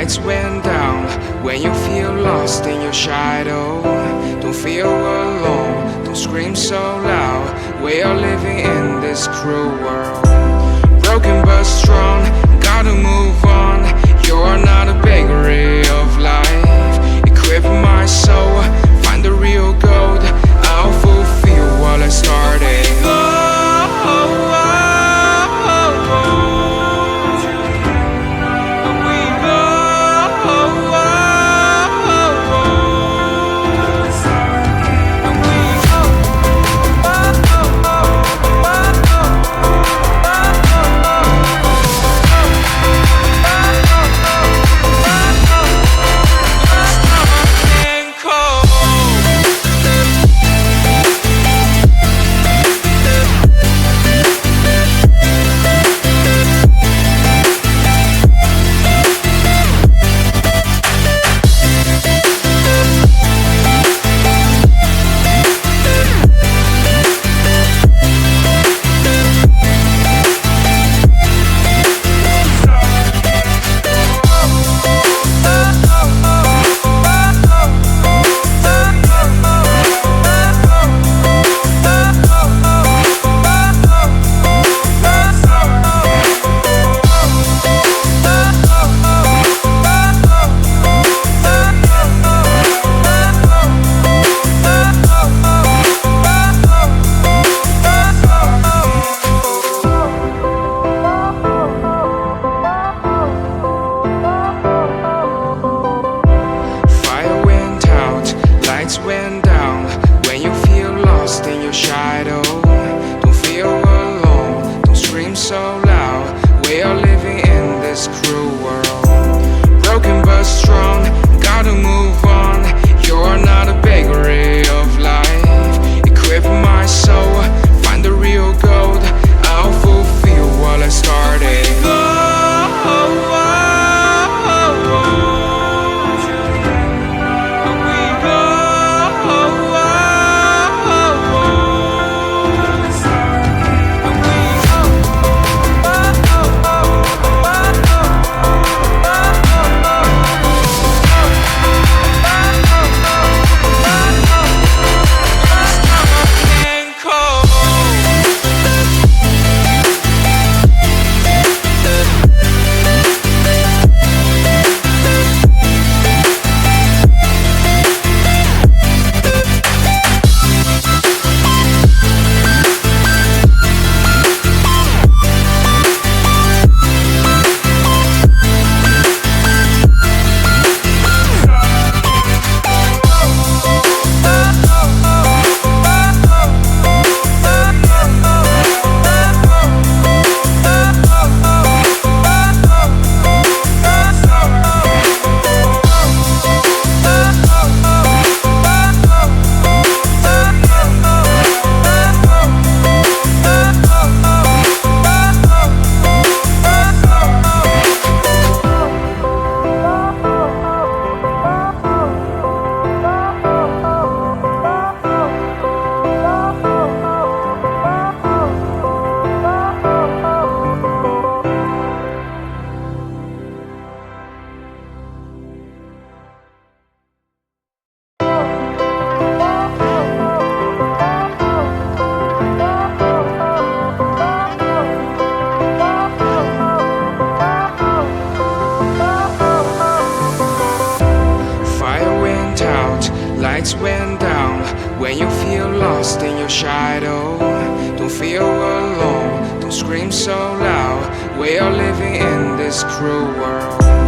lights went down. When you feel lost in your shadow, don't feel alone, don't scream so loud. We are living in this cruel world, broken but strong, gotta move on. You're not a bakery of life. Equip my soul, find the real gold. I'll fulfill what I started. Went down. When you feel lost in your shadow, don't feel alone, don't scream so loud. We are living in this cruel world, broken but strong, gotta move on. You're not a bakery of life. Equip my soul, find the real gold. I'll fulfill what I started. Lights went down. When you feel lost in your shadow, don't feel alone, don't scream so loud. We are living in this cruel world.